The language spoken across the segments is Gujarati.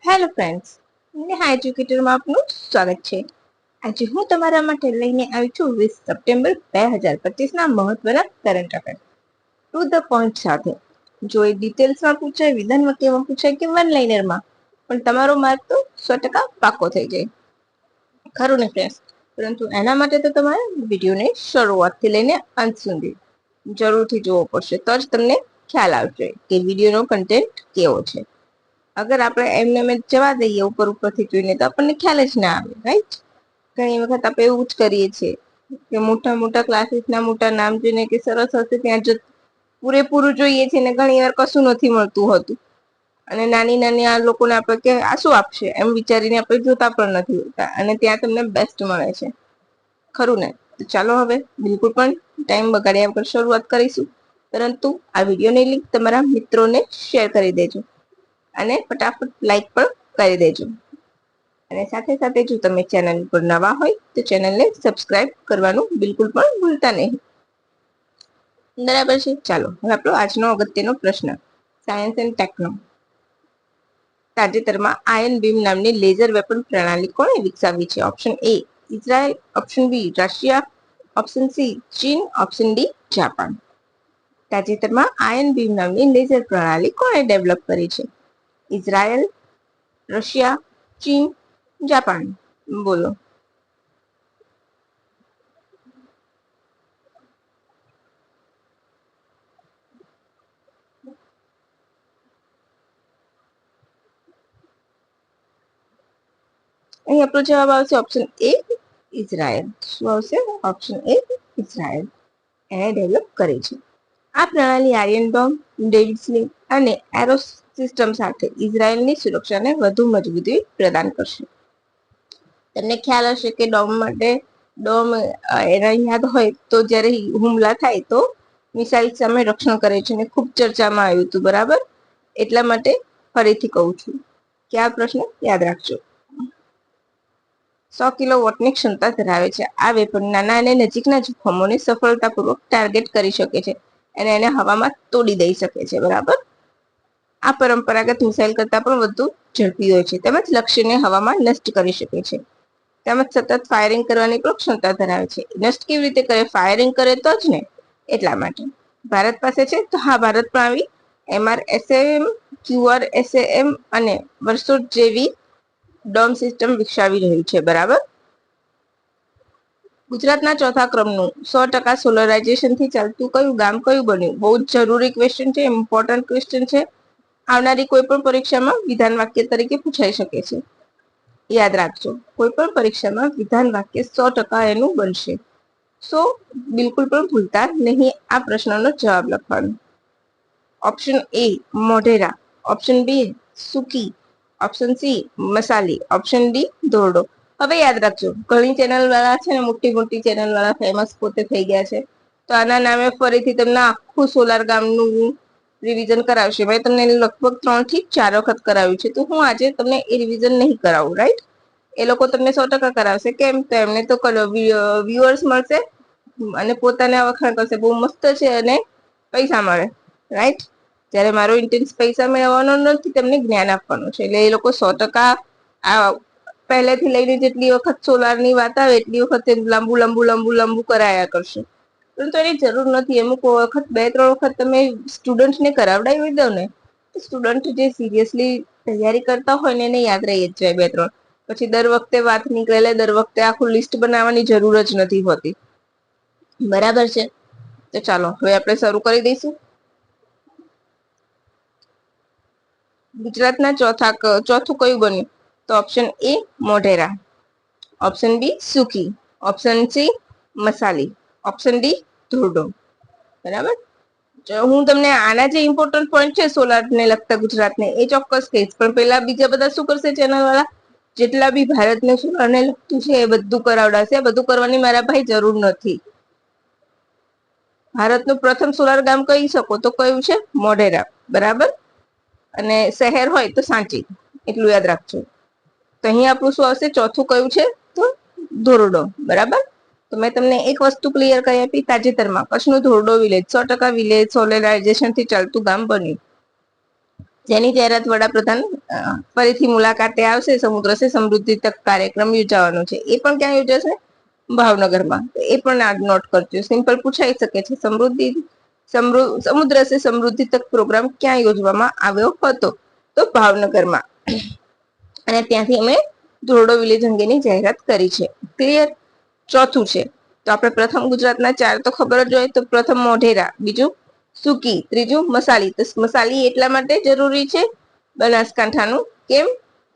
હેલો ફ્રેન્ડ્સ, નેહા એજ્યુકેટરમાં આપનું સ્વાગત છે. આજે હું તમારા માટે લઈને આવી છું 20 સપ્ટેમ્બર 2025 ના મહત્વના current affair to the point સાથે. જો એ ડિટેલ્સમાં પૂછાય, વિધાન વાક્યમાં પૂછાય કે વન લાઇનરમાં, પણ તમારો માર્ક તો 100% પાકો થઈ જાય. ખરું ને ફ્રેન્ડ્સ? પરંતુ એના માટે તો તમારે વિડીયોને શરૂઆતથી લઈને અંત સુધી જરૂરથી જોવો પડશે, તો જ તમને ખ્યાલ આવશે કે વિડીયોનો કન્ટેન્ટ કેવો છે. અગર આપણે એમને જવા દઈએ ઉપરથી જોઈને તો આપણને ખ્યાલ જ ના આવે, રાઈટ? ઘણી વખત આપણે એવું જ કરીએ છીએ કે મોટા ક્લાસીસના મોટા નામ જોઈને કે સરસ હશે ત્યાં જ પૂરેપૂરું જોઈએ છે ને ઘણી વાર કશું નથી મળતું હોતું, અને નાની આ લોકોને આપણે કે આ શું આપશે એમ વિચારીને આપણે જોતા પણ નથી હોતા, અને ત્યાં તમને બેસ્ટ મળે છે. ખરું ને? તો ચાલો હવે બિલકુલ પણ ટાઈમ બગાડ્યા વગર શરૂઆત કરીશું. પરંતુ આ વિડીયોની લિંક તમારા મિત્રોને શેર કરી દેજો અને ફટાફટ લાઈક પણ કરી દેજો. અને સાથે સાથે જો તમે ચેનલ પર નવા હોય તો ચેનલને સબસ્ક્રાઇબ કરવાનું બિલકુલ પણ ભૂલતા નહીં. બરાબર છે? ચાલો હવે આપણો આજનો અગત્યનો પ્રશ્ન, સાયન્સ એન્ડ ટેકનો. તાજેતરમાં આયન બીમ નામની લેઝર વેપન પ્રણાલી કોણે વિકસાવી છે? Option A Israel, option B Russia, option C ચીન, ઓપ્શન ડી જાપાન. તાજેતરમાં આયન બીમ નામની લેઝર પ્રણાલી કોણે ડેવલપ કરી છે? ઇઝરાયલ, રશિયા, ચીન, જાપાન. બોલો. અહીં આપણો જવાબ આવશે ઓપ્શન એ ઇઝરાયલ. શું આવશે? Option A Israel. એને ડેવલપ કરી છે. આ પ્રણાલી આયર્ન બોમ્બ, ડેવિડ સ્લિંગ અને એરો સિસ્ટમ સાથે ઇઝરાયલની સુરક્ષાને વધુ મજબૂતી પ્રદાન કરશે. તમને ખ્યાલ હશે કે ડોમ એના યાદ હોય તો જ્યારે હુમલા થાય તો મિસાઇલ સામે રક્ષણ કરે છે, અને ખૂબ ચર્ચામાં આવ્યું હતું. બરાબર? એટલા માટે ફરીથી કહું છું કે આ પ્રશ્ન યાદ રાખજો. 100 કિલોવોટની ક્ષમતા ધરાવે છે. આ વેપન નાના અને નજીકના જોખમોને સફળતાપૂર્વક ટાર્ગેટ કરી શકે છે અને એને હવામાં તોડી દઈ શકે છે. બરાબર? આ પરંપરાગત મિસાઇલ કરતા પણ વધુ ઝડપી હોય છે, તેમજ લક્ષ્યને હવામાં નષ્ટ કરી શકે છે. તેમજ સતત ફાયરિંગ કરવાની પણ ક્ષમતા ધરાવે છે. નષ્ટ કેવી રીતે કરે? ફાયરિંગ કરે તો જ ને. એટલા માટે ભારત પાસે છે. તો હા, ભારત પણ આવી MRSAM, QRSAM અને વર્ષો જેવી ડોમ સિસ્ટમ વિકસાવી રહ્યું છે. બરાબર? ગુજરાતના ચોથા ક્રમનું 100% સોલરાઇઝેશન થી ચાલતું કયું ગામ કયું બન્યું? બહુ જ જરૂરી ક્વેશ્ચન છે, ઇમ્પોર્ટન્ટ ક્વેશ્ચન છે. આવનારી કોઈ પણ પરીક્ષામાં વિધાન વાક્ય તરીકે પૂછાઈ શકે છે. યાદ રાખજો, કોઈ પણ પરીક્ષામાં વિધાન વાક્ય 100% એનું બનશે. સો બિલકુલ પણ ભૂલતા નહીં આ પ્રશ્નનો જવાબ લખવાનો. Option A Modhera, option B Suki, option C Masali, option D Dhordo. હવે યાદ રાખજો, ઘણી ચેનલ વાળા છે ને, મોટી ચેનલ વાળા ફેમસ પોતે થઈ ગયા છે, તો આના નામે ફરીથી તમને આખું સોલાર ગામનું રિવિઝન કરાવશે. મેં તમને લગભગ 3 થી 4 વખત કરાવ્યું છે, તો હું આજે તમને એ રિવિઝન નહીં કરાવું. રાઈટ? એ લોકો તમને 100% કરાવશે. કેમ? તો એમને તો વ્યુઅર્સ મળશે અને પોતાને વખાણ કરશે, બહુ મસ્ત છે અને પૈસા મળે. રાઈટ? જ્યારે મારો ઇન્ટેન્સ પૈસા મેળવવાનો નથી, તમને જ્ઞાન આપવાનું છે. એટલે એ લોકો 100% આ પહેલેથી લઈને જેટલી વખત સોલાર ની વાત આવે એટલી વખત લાંબુ કરાયા કરશે. પરંતુ એની જરૂર નથી. અમુક વખત 2-3 વખત તમે સ્ટુડન્ટને કરાવડાવી દો ને, સ્ટુડન્ટ જે સિરિયસલી તૈયારી કરતા હોય ને એને યાદ રહી જ જાય 2-3. પછી દર વખતે વાત નીકળે, દર વખતે આખું લિસ્ટ બનાવવાની જરૂર જ નથી હોતી. બરાબર છે? તો ચાલો હવે આપણે શરૂ કરી દઈશું. ગુજરાતના ચોથું કયું બન્યું? તો option A Modhera, option B Suki, option C Masali, option D Dhordo. બરાબર? હું તમને આના જે ઇમ્પોર્ટન્ટ પોઈન્ટ છે સોલાર ને લગતા ગુજરાતને, એ ચોક્કસ કહીશ. પણ પેલા બીજા બધા શું કરશે ચેનલ વાળા? જેટલા બી ભારતને સોલારને લગતું છે એ બધું કરાવડાશે. બધું કરવાની મારા ભાઈ જરૂર નથી. ભારતનું પ્રથમ સોલાર ગામ કહી શકો તો કયું છે? મોઢેરા. બરાબર? અને શહેર હોય તો સાંચી. એટલું યાદ રાખજો. તો અહીં આપણું શું આવશે? ચોથું કયું છે? તો ધોરડો. બરાબર? તો મેં તમને એક વસ્તુ ક્લિયર કરી આપી. તાજેતરમાં કચ્છનું ધોરડો વિલેજ 100% વિલેજ સોલરાઇઝેશન થી ચાલતું ગામ બન્યું, જેની જાહેરાત વડાપ્રધાન ફરીથી મુલાકાતે આવશે. સમુદ્ર સે સમૃદ્ધિ તક કાર્યક્રમ યોજાવાનો છે. એ પણ ક્યાં યોજાશે? ભાવનગરમાં. એ પણ નોટ કરજો. સિમ્પલ પૂછાઈ શકે છે. સમુદ્ર સે સમૃદ્ધિ તક પ્રોગ્રામ ક્યાં યોજવામાં આવ્યો હતો? તો ભાવનગરમાં. અને ત્યાંથી અમે ધોરડો વિલેજ અંગેની જાહેરાત કરી છે. ક્લિયર? ચોથું છે તો આપણે પ્રથમ ગુજરાતના 4 તો ખબર જ હોય. તો પ્રથમ મોઢેરા, બીજું સુકી, ત્રીજું મસાલી. તો મસાલી એટલા માટે જરૂરી છે બનાસકાંઠાનું. કેમ?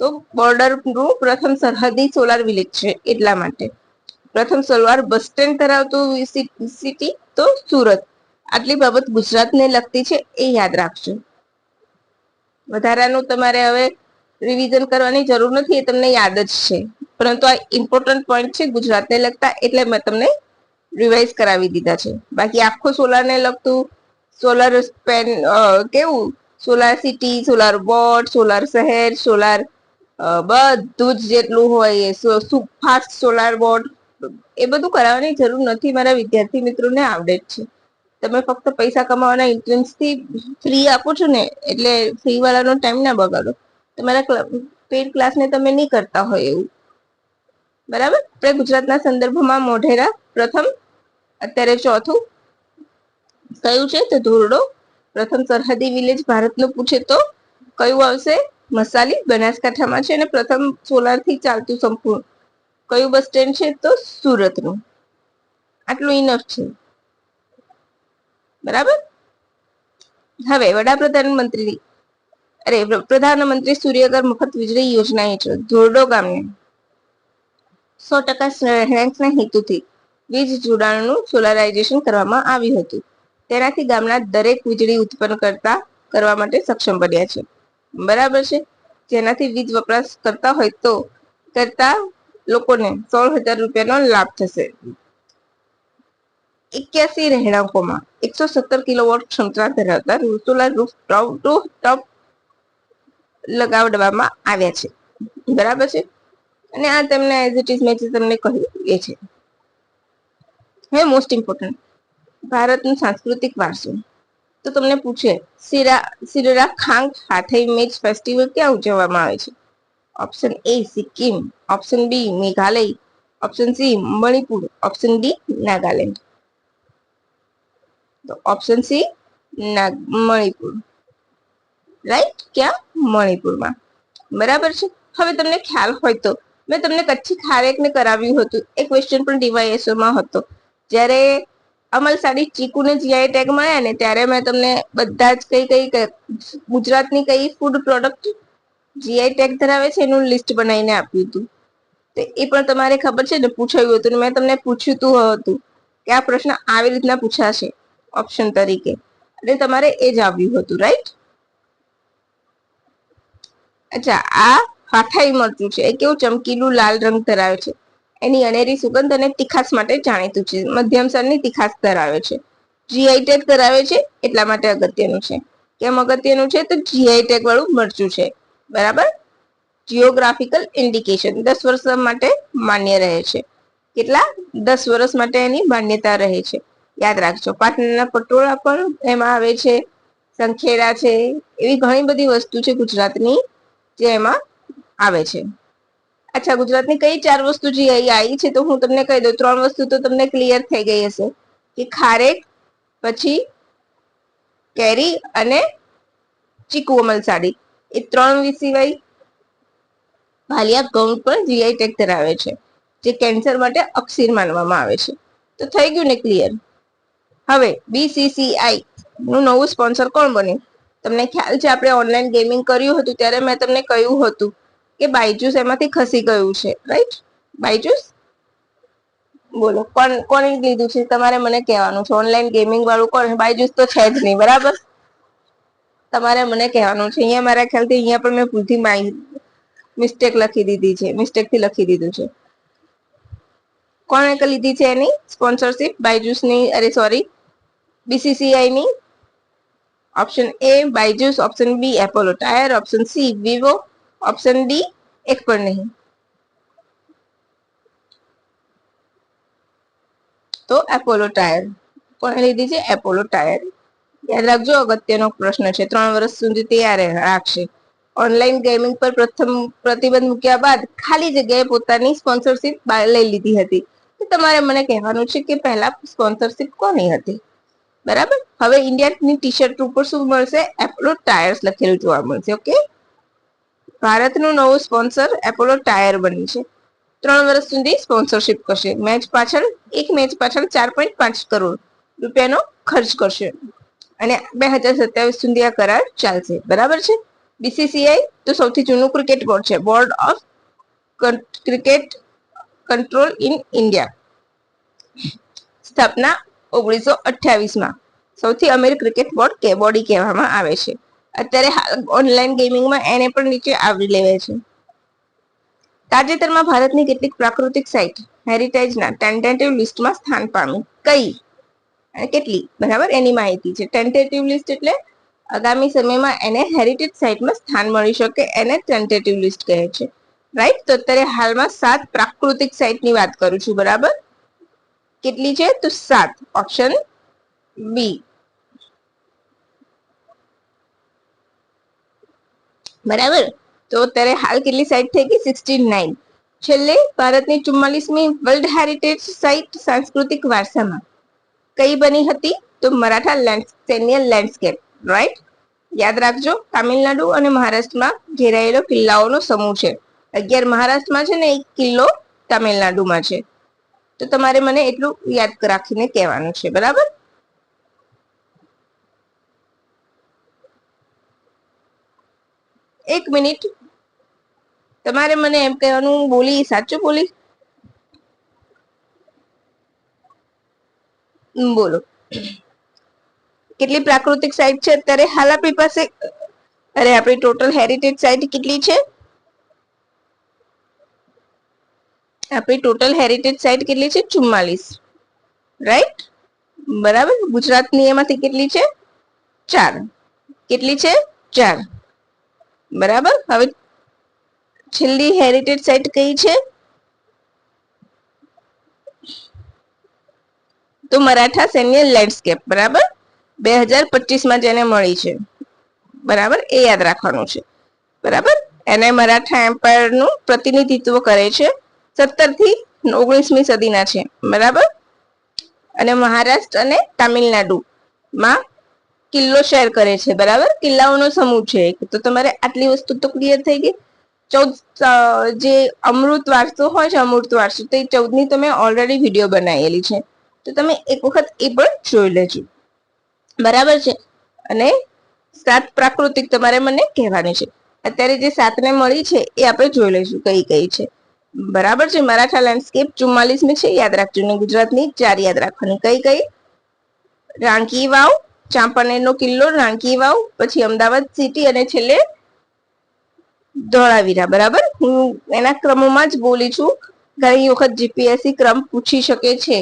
તો બોર્ડર નું પ્રથમ સરહદી સોલાર વિલેજ છે એટલા માટે. પ્રથમ સોલાર બસ સ્ટેન્ડ ધરાવતું સિટી તો સુરત. આટલી બાબત ગુજરાતને લગતી છે, એ યાદ રાખજો. વધારાનું તમારે હવે રિવિઝન કરવાની જરૂર નથી, એ તમને યાદ જ છે. પરંતુ આ ઇમ્પોર્ટન્ટ પોઈન્ટ છે ગુજરાતને લગતા, એટલે મેં તમને રિવાઇઝ કરાવી દીધા છે. બાકી આખું સોલાર ને લગતું સોલાર પેન કેવું solar city, solar board, solar શહેર, સોલાર બધું જ જેટલું હોય એ ફાસ્ટ સોલાર બોર્ડ, એ બધું કરાવવાની જરૂર નથી. મારા વિદ્યાર્થી મિત્રોને આવડે જ છે. તમે ફક્ત પૈસા કમાવાના ઇન્ટરેન્સ થી ફ્રી આપો છો ને, એટલે ફ્રી વાળાનો ટાઈમ ના બગાડો. તમારા પેડ ક્લાસ ને તમે નહીં કરતા હોય એવું. બરાબર? આપણે ગુજરાતના સંદર્ભમાં મોઢેરા પ્રથમ, અત્યારે ચોથું કયું છે? તો ધોરડો પ્રથમ સરહદી વિલેજ ભારતનું પૂછે તો કયું આવશે? મસાલી બનાસકાંઠામાં છે. અને પ્રથમ સોલાર થી ચાલતું સંપૂર્ણ કયું બસ સ્ટેન્ડ છે? તો સુરતનું. આટલું ઇનફ છે. બરાબર? હવે પ્રધાનમંત્રી સૂર્યઘર મફત વીજળી યોજના હેઠળ ધોરડો ગામને 100% રહેણાંકના હેતુથી વીજ જોડાણનું સોલારાઇઝેશન કરવામાં આવ્યું હતું. તેનાથી ગામના દરેક વીજળી ઉત્પન્ન કરવા માટે સક્ષમ બન્યા છે. બરાબર છે? જેનાથી વીજ વપરાશ કરતા હોય તો કરતા લોકોને 16,000 રૂપિયાનો લાભ થશે. 81 રહેણાંકોમાં 117 કિલોવોટ ક્ષમતા ધરાવતા સોલાર રૂફટોપ લગાવવામાં આવ્યા છે. બરાબર છે? અને આ તમને એઝ ઇટ ઇઝ મેં તમને કહ્યું એ છે. હવે મોસ્ટ ઇમ્પોર્ટન્ટ, ભારતનો સાંસ્કૃતિક વારસો. તો તમને પૂછે સિરરા ખાંગ હાથઈ મેચ ફેસ્ટિવલ ક્યાં ઉજવવામાં આવે છે? Option A Sikkim, option B Meghalaya, option C Manipur, option D Nagaland. તો ઓપ્શન સી મણિપુર. રાઈટ? ક્યાં? મણિપુરમાં. બરાબર છે? હવે તમને ખ્યાલ હોય તો મેં તમને કચ્છી ખારેકને કરાવ્યું હતું. એ ક્વેશ્ચન પણ DYSO માં હતો. જ્યારે અમલસાડી ચીકુને GI ટેગ મળ્યા ને, ત્યારે મેં તમને બધા જ કઈ ગુજરાતની કઈ ફૂડ પ્રોડક્ટ GI ટેગ ધરાવે છે એનું લિસ્ટ બનાવીને આપ્યું હતું. તો એ પણ તમારે ખબર છે ને, પૂછાયું હતું. મેં તમને પૂછ્યું હતું કે આ પ્રશ્ન આવી રીતના પૂછાશે ઓપ્શન તરીકે, એટલે તમારે એ જ આવ્યું હતું. રાઈટ? અચ્છા, આ હાથાઈ મરચું છે. એ કેવું ચમકીલું લાલ રંગ ધરાવે છે. એની અનેરી સુગંધ અને તીખાસ માટે જાણીતું છે. મધ્યમ સ્તરની તીખાસ ધરાવે છે. GI ટેગ ધરાવે છે એટલા માટે અગત્યનું છે. કેમ અગત્યનું છે? તો GI ટેગ વાળું મરચું છે. બરાબર? જીઓગ્રાફિકલ ઇન્ડિકેશન 10 વર્ષ માટે માન્ય રહે છે. કેટલા? 10 વર્ષ માટે એની માન્યતા રહે છે. યાદ રાખજો. પાટણના પટોળા પણ એમાં આવે છે. સંખેડા છે. એવી ઘણી બધી વસ્તુ છે ગુજરાતની જે એમાં આવે છે. અચ્છા, ગુજરાતની કઈ 4 વસ્તુ જે અહીં આવી છે? તો હું તમને કહી દઉં. 3 વસ્તુ તો તમને ક્લિયર થઈ ગઈ હશે કે ખારેક, પછી કેરી અને ચીકુ અમલસાડી. એ 3 સિવાય ભાલિયા ઘઉં પણ GI ટેગ ધરાવે છે, જે કેન્સર માટે અકસીર માનવામાં આવે છે. તો થઈ ગયું ને ક્લિયર? હવે BCCI નું નવું સ્પોન્સર કોણ બન્યું? તમને ખ્યાલ છે આપણે ઓનલાઈન ગેમિંગ કર્યું હતું ત્યારે મેં તમને કહ્યું હતું કે બાયજુસ એમાંથી ખસી ગયું છે. રાઈટ? બાયજુસ બોલો કોને લીધું છે? તમારે મને કહેવાનું છે. ઓનલાઈન ગેમિંગ વાળું કોણ? બાયજુસ તો છે જ નહીં. બરાબર? તમારે મને કહેવાનું છે. અહીંયા મારા ખ્યાલથી અહીંયા પણ મેં ભૂલથી મિસ્ટેક લખી દીધી છે. મિસ્ટેક થી લખી દીધું છે. કોણે લીધી છે એની સ્પોન્સરશિપ? બાયજુસની, અરે સોરી, BCCI ની. Option A Byju's, option B Apollo tyre, option C Vivo, option D એક પણ નહીં. તો એપોલો ટાયર. કોણે લીધી છે? Apollo tyre. યાદ રાખજો, અગત્યનો પ્રશ્ન છે. 3 વર્ષ સુધી તૈયાર રાખશે. ઓનલાઈન ગેમિંગ પર પ્રથમ પ્રતિબંધ મૂક્યા બાદ ખાલી જગ્યાએ પોતાની સ્પોન્સરશિપ લઈ લીધી હતી. તો તમારે મને કહેવાનું છે કે પહેલા સ્પોન્સરશિપ કોની હતી? બરાબર. હવે ઇન્ડિયાની ટી શર્ટ ઉપર શું મળશે? એપોલો ટાયર્સ લખેલું જોવા મળશે. ઓકે, ભારતનું નવું સ્પોન્સર એપોલો ટાયર બની છે. 3 વર્ષ સુધી સ્પોન્સરશિપ કરશે. એક મેચ પાછળ 4.5 કરોડ રૂપિયાનો ખર્ચ કરશે અને 2027 સુધી આ કરાર ચાલશે. બરાબર છે. બીસીસીઆઈ તો સૌથી જૂનું ક્રિકેટ બોર્ડ છે. Board of cricket control in India, સ્થાપના 1928માં. સૌથી અમીર ક્રિકેટ બોડી કહેવામાં આવે છે. અત્યારે હાલ ઓનલાઈન ગેમિંગમાં એને પણ નીચે આવરી લેવાય છે. તાજેતરમાં ભારતની કેટલીક પ્રાકૃતિક સાઇટ હેરિટેજના ટેન્ટેટિવ લિસ્ટમાં સ્થાન પામી? કઈ અને કેટલી? બરાબર, એની માહિતી છે. ટેન્ટેટિવ લિસ્ટ એટલે આગામી સમયમાં એને હેરિટેજ સાઇટમાં સ્થાન મળી શકે, એને ટેન્ટેટિવ લિસ્ટ કહે છે. રાઈટ. તો અત્યારે હાલમાં 7 પ્રાકૃતિક સાઇટની વાત કરું છું. બરાબર, કેટલી છે? તો 7. Option B. બરાબર. તો અત્યારે હાલ કેટલી સાઇટ થઈ ગઈ? 69. છેલ્લે ભારતની 44મી વર્લ્ડ હેરિટેજ સાઇટ સાંસ્કૃતિક વારસામાં કઈ બની હતી? તો મરાઠા સૈન્ય લેન્ડસ્કેપ. રાઈટ. યાદ રાખજો, તામિલનાડુ અને મહારાષ્ટ્રમાં ઘેરાયેલો કિલ્લાઓનો સમૂહ છે. 11 મહારાષ્ટ્રમાં છે ને 1 કિલ્લો તામિલનાડુમાં છે. તો તમારે મને એટલું યાદ રાખીને કહેવાનું છે. બરાબર. એક મિનિટ, તમારે મને એમ કહેવાનું, બોલી સાચું બોલી? બોલો, કેટલી પ્રાકૃતિક સાઇટ છે અત્યારે હાલ આપણી પાસે? અરે આપણી ટોટલ હેરિટેજ સાઇટ કેટલી છે? આપણી ટોટલ હેરિટેજ સાઇટ કેટલી છે? 44. રાઈટ. બરાબર. ગુજરાતની એમાંથી કેટલી છે? 4. કેટલી છે? 4. બરાબર. હવે છેલ્લી હેરિટેજ સાઇટ કઈ છે? તો મરાઠા સૈન્ય લેન્ડસ્કેપ. બરાબર, 2025માં જેને મળી છે. બરાબર, એ યાદ રાખવાનું છે. બરાબર. એને મરાઠા એમ્પાયરનું પ્રતિનિધિત્વ કરે છે. 17 થી 19મી સદીના છે. બરાબર. અને મહારાષ્ટ્ર અને તામિલનાડુમાં કિલ્લો શેર કરે છે. બરાબર, કિલ્લાઓનો સમૂહ છે. તો તમારે આટલી વસ્તુ તો ક્લિયર થઈ ગઈ. 14 જે અમૃત વારસો હોય છે, અમૃત વારસો, તો એ 14ની તમે ઓલરેડી વિડીયો બનાવેલી છે. તો તમે એક વખત એ પણ જોઈ લેજો. બરાબર છે. અને 7 પ્રાકૃતિક તમારે મને કહેવાની છે. અત્યારે જે 7 ને મળી છે એ આપણે જોઈ લઈશું કઈ કઈ છે. બરાબર છે. મરાઠા લેન્ડસ્કેપ 44મી છે, યાદ રાખજો. ને ગુજરાતની 4 યાદ રાખવાની. કઈ કઈ? રાણકી વાવ, ચાંપાનેરનો કિલ્લો, રાણકી વાવ, પછી અમદાવાદ સિટી, અને છેલ્લે ધોળાવીરા. બરાબર. હું એના ક્રમમાં જ બોલી છું. ઘણી વખત જીપીએસસી ક્રમ પૂછી શકે છે,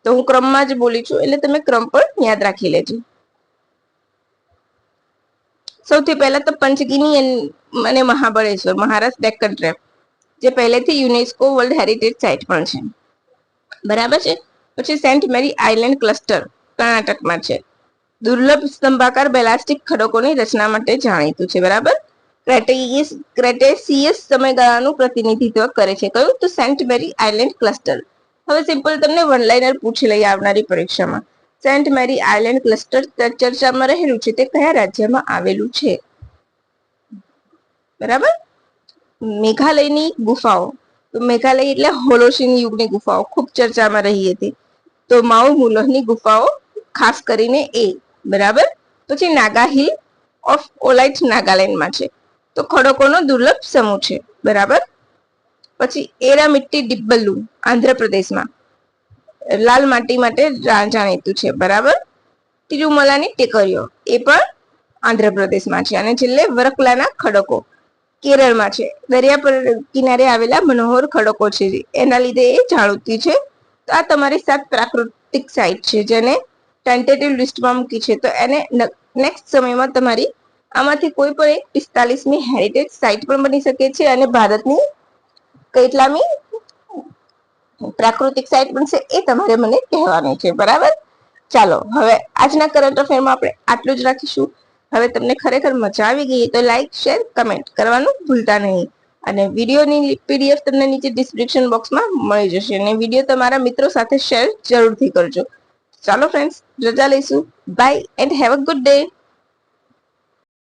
તો હું ક્રમમાં જ બોલી છું, એટલે તમે ક્રમ પણ યાદ રાખી લેજો. સૌથી પહેલા તો પંચગીની અને મહાબળેશ્વર, મહારાષ્ટ્ર ડેક્કન ટ્રેપ, જે પહેલેથી યુનેસ્કો વર્લ્ડ હેરિટેજ સાઇટ પણ છે. બરાબર છે. પછી સેન્ટ મેરી આઇલેન્ડ ક્લસ્ટર કર્ણાટકમાં છે. દુર્લભ સ્તંભાકાર બેલાસ્ટિક ખડકોની રચના માટે જાણીતું છે. બરાબર. ક્રેટેસિયસ સમયગાળાનું પ્રતિનિધિત્વ કરે છે. કયું? તો સેન્ટ મેરી આઇલેન્ડ ક્લસ્ટર. હવે સિમ્પલ તમને વન લાઇનર પૂછી લઈએ આવનારી પરીક્ષામાં. સેન્ટ મેરી આઇલેન્ડ ક્લસ્ટર ચર્ચામાં રહેલું છે તે કયા રાજ્યમાં આવેલું છે? બરાબર. મેઘાલયની ગુફાઓ, તો મેઘાલય એટલે હોલોસીન યુગની ગુફાઓ ખૂબ ચર્ચામાં રહી હતી. તો માઉ મુલહની ગુફાઓ ખાસ કરીને એ. બરાબર. પછી નાગા હિલ ઓફ ઓલાઇટ નાગાલેન્ડમાં છે. તો ખડકોનો દુર્લભ સમૂહ છે. બરાબર. પછી એરામિટ્ટી ડિબ્બલ્લુ આંધ્રપ્રદેશમાં લાલ માટી માટે જાણીતું છે. બરાબર. તિરુમલાની ટેકરીઓ એ પણ આંધ્રપ્રદેશમાં છે. અને છેલ્લે વરકલાના ખડકો કેરળમાં છે. દરિયા પર કિનારે આવેલા મનોહર ખડકો છે, એના લીધે એ જાણીતી છે. તો આ તમારી 7 પ્રાકૃતિક સાઇટ છે જેને ટેન્ટેટિવ લિસ્ટમાં મૂકી છે. તો એને નેક્સ્ટ સમયમાં તમારી આમાંથી કોઈ પણ એક 45મી હેરિટેજ સાઇટ પણ બની શકે છે અને ભારતની કેટલામી પ્રાકૃતિક સાઇટ બનશે એ તમારે મને કહેવાનું છે. બરાબર. ચાલો, હવે આજના કરંટ અફેરમાં આપણે આટલું જ રાખીશું. હવે તમને ખરેખર મજા આવી ગઈ તો લાઈક, શેર, કમેન્ટ કરવાનું ભૂલતા નહીં. અને વિડીયોની પીડીએફ તમને નીચે ડિસ્ક્રિપ્શન બોક્સમાં મળી જશે. અને વિડીયો તમારા મિત્રો સાથે શેર જરૂરથી કરજો. ચાલો ફ્રેન્ડ્સ, રજા લઈશું. Bye and have a good day.